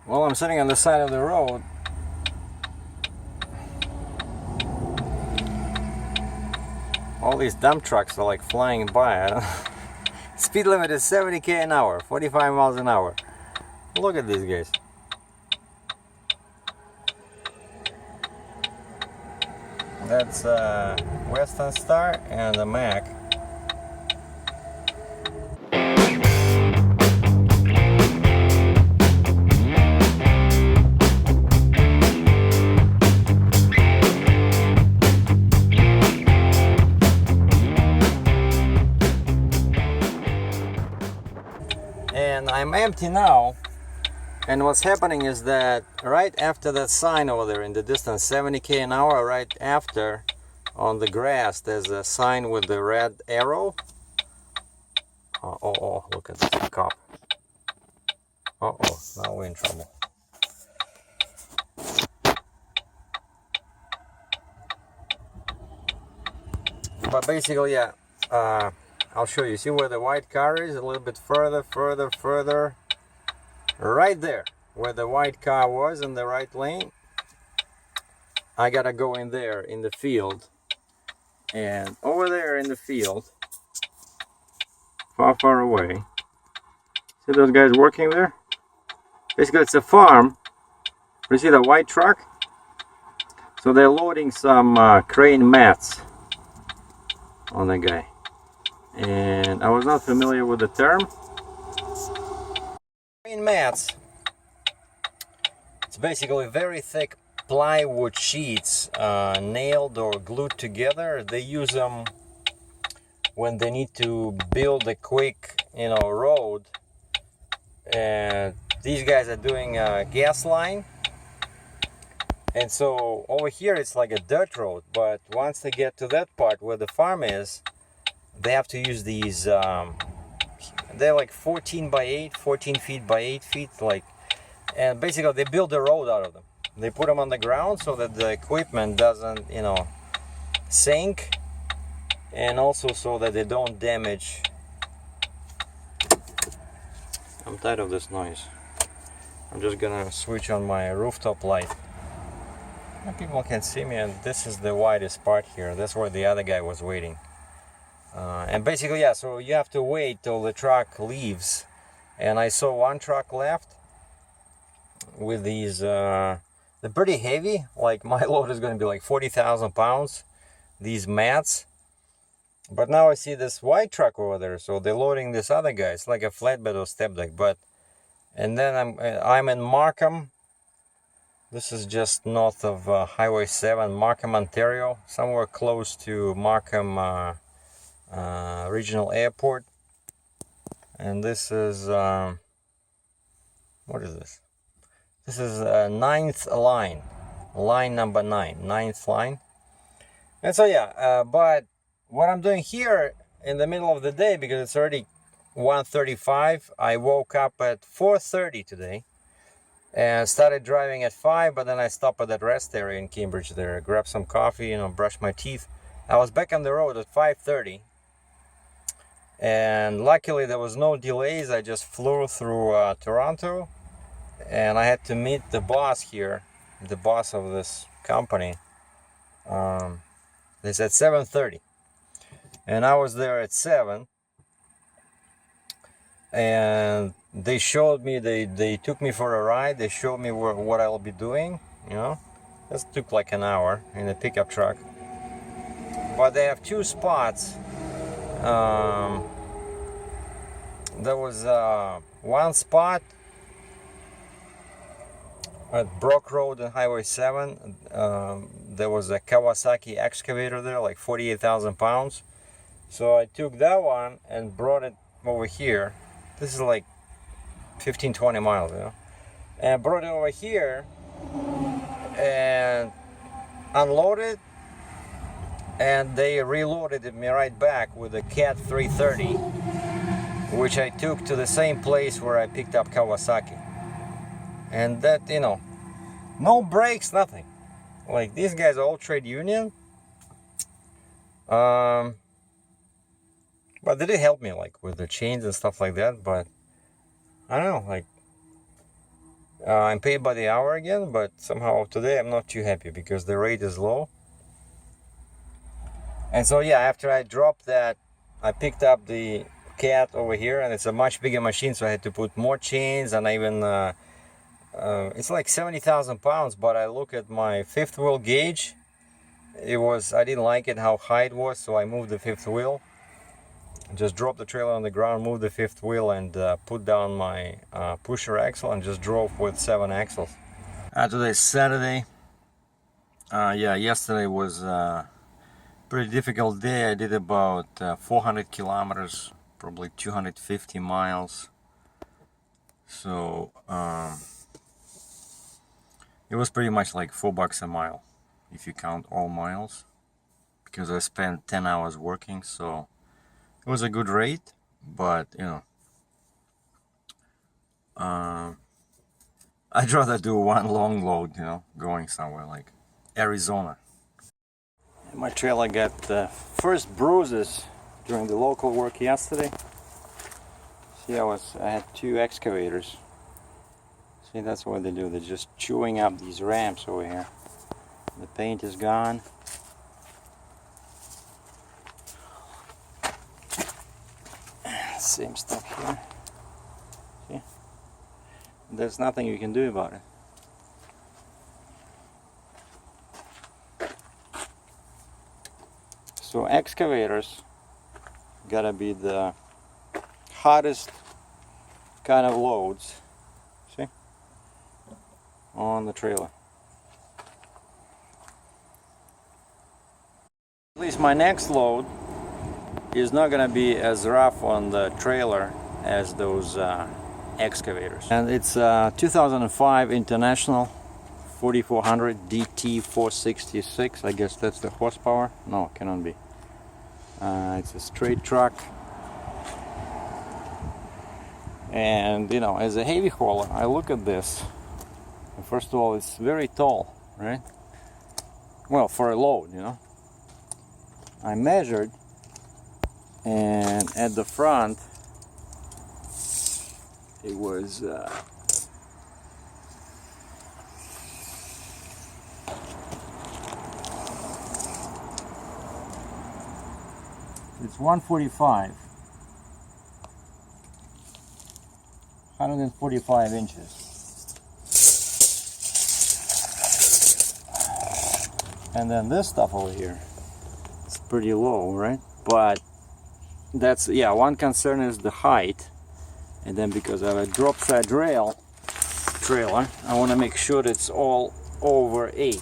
Well, I'm sitting on the side of the road. All these dump trucks are like flying by. Speed limit is 70 km an hour, 45 miles an hour. Look at these guys. That's Western Star and the Mac. And I'm empty now, and what's happening is that right after that sign over there in the distance, 70 km an hour, right after, on the grass, there's a sign with the red arrow. Oh, look at this cop. Now we're in trouble. But basically, yeah, I'll show you. See where the white car is? A little bit further. Right there, where the white car was in the right lane. I gotta go in there in the field. And over there in the field, far away. See those guys working there? Basically, it's a farm. You see the white truck? So they're loading some crane mats on the guy. And I was not familiar with the term. Crane mats. It's basically very thick plywood sheets nailed or glued together. They use them when they need to build a quick, road. And these guys are doing a gas line. And so over here it's like a dirt road, but once they get to that part where the farm is, they have to use these, they're like 14 feet by 8 feet, and basically they build a road out of them. They put them on the ground so that the equipment doesn't, sink, and also so that they don't damage. I'm tired of this noise. I'm just gonna switch on my rooftop light. People can see me, and this is the widest part here. That's where the other guy was waiting. And basically, yeah, so you have to wait till the truck leaves. And I saw one truck left with these, they're pretty heavy. Like my load is going to be like 40,000 pounds, these mats. But now I see this white truck over there, so they're loading this other guy. It's like a flatbed or step deck. And then I'm in Markham. This is just north of Highway 7, Markham, Ontario, somewhere close to Markham Regional Airport. And this is, what is this? This is 9th line, line number 9, 9th line. And so yeah, but what I'm doing here in the middle of the day, because it's already 1:35, I woke up at 4:30 today. And started driving at 5, but then I stopped at that rest area in Cambridge there, grabbed some coffee, brushed my teeth. I was back on the road at 5:30, and luckily there was no delays. I just flew through Toronto, and I had to meet the boss here, the boss of this company. They said 7:30, and I was there at 7. And they showed me, they took me for a ride. They showed me what I'll be doing. This took like an hour in a pickup truck. But they have 2 spots. There was one spot at Brook Road and Highway 7. There was a Kawasaki excavator there, like 48,000 pounds. So I took that one and brought it over here. This is like 15-20 miles, and I brought it over here and unloaded, and they reloaded me right back with a Cat 330, which I took to the same place where I picked up Kawasaki. And that, no brakes, nothing. Like, these guys are all trade union. But they did help me, like, with the chains and stuff like that. But I don't know, like, I'm paid by the hour again, but somehow today I'm not too happy because the rate is low. And so yeah, after I dropped that, I picked up the cat over here, and it's a much bigger machine, so I had to put more chains, and I even it's like 70,000 pounds. But I look at my fifth wheel gauge, I didn't like it how high it was, so I moved the fifth wheel, just dropped the trailer on the ground, moved the fifth wheel, and put down my pusher axle and just drove with 7 axles. Today's Saturday. Yeah, yesterday was pretty difficult day. I did about 400 kilometers, probably 250 miles. So it was pretty much like $4 a mile if you count all miles, because I spent 10 hours working. So it was a good rate, but you know, I'd rather do one long load, you know, going somewhere like Arizona. My trailer got first bruises during the local work yesterday. See, I had 2 excavators. See, that's what they do. They're just chewing up these ramps over here. The paint is gone. Same stuff here. See? There's nothing you can do about it. So excavators gotta be the hottest kind of loads, see, on the trailer. At least my next load is not gonna be as rough on the trailer as those excavators. And it's 2005 International 4400 DT 466. I guess that's the horsepower. No, cannot be. It's a straight truck. And you know, as a heavy hauler, I look at this. First of all, it's very tall, right? Well, for a load, you know. I measured, and at the front it was it's 145, 145 inches. And then this stuff over here, it's pretty low, right? But that's, yeah, one concern is the height. And then because I have a drop side rail trailer, I want to make sure that it's all over 8.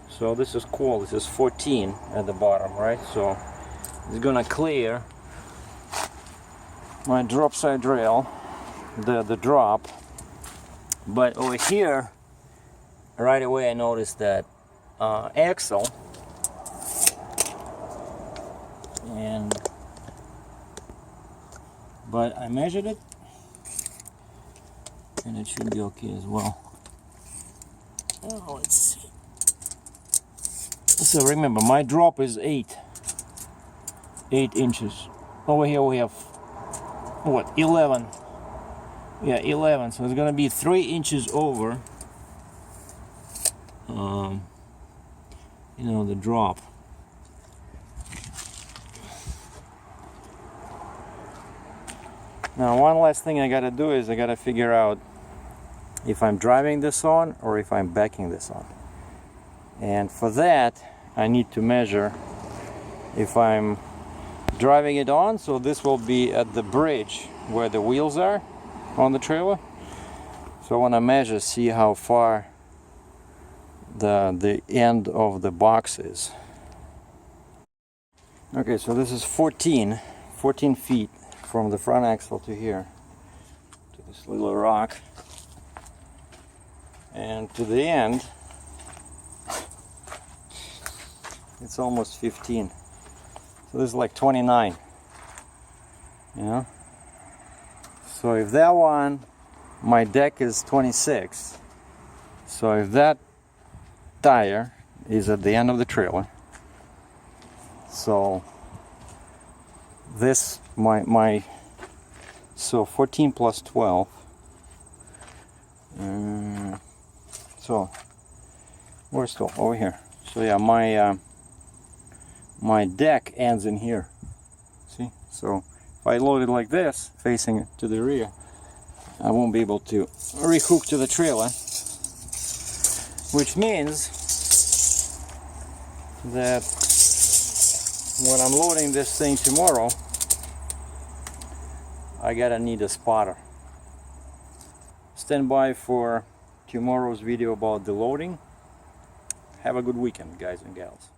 So this is cool. This is 14 at the bottom, right? So it's gonna clear my drop side rail, the drop. But over here, right away I noticed that axle, and but I measured it, and it should be okay as well. Oh, let's see. So remember, my drop is 8 inches. Over here we have what, 11? Yeah, 11. So it's gonna be 3 inches over. You know, the drop. Now, one last thing I gotta do is I gotta figure out if I'm driving this on or if I'm backing this on. And for that, I need to measure if I'm driving it on. So this will be at the bridge where the wheels are on the trailer. So I want to measure, see how far the end of the box is. Okay, so this is 14 feet from the front axle to here, to this little rock, and to the end it's almost 15. So this is like 29, you know. So if that one, my deck is 26, so if that tire is at the end of the trailer, so this so 14 plus 12, So where's still over here? So yeah, my deck ends in here. See? So if I load it like this, facing to the rear, I won't be able to rehook to the trailer, which means that when I'm loading this thing tomorrow, I gotta need a spotter. Stand by for tomorrow's video about the loading. Have a good weekend, guys and gals.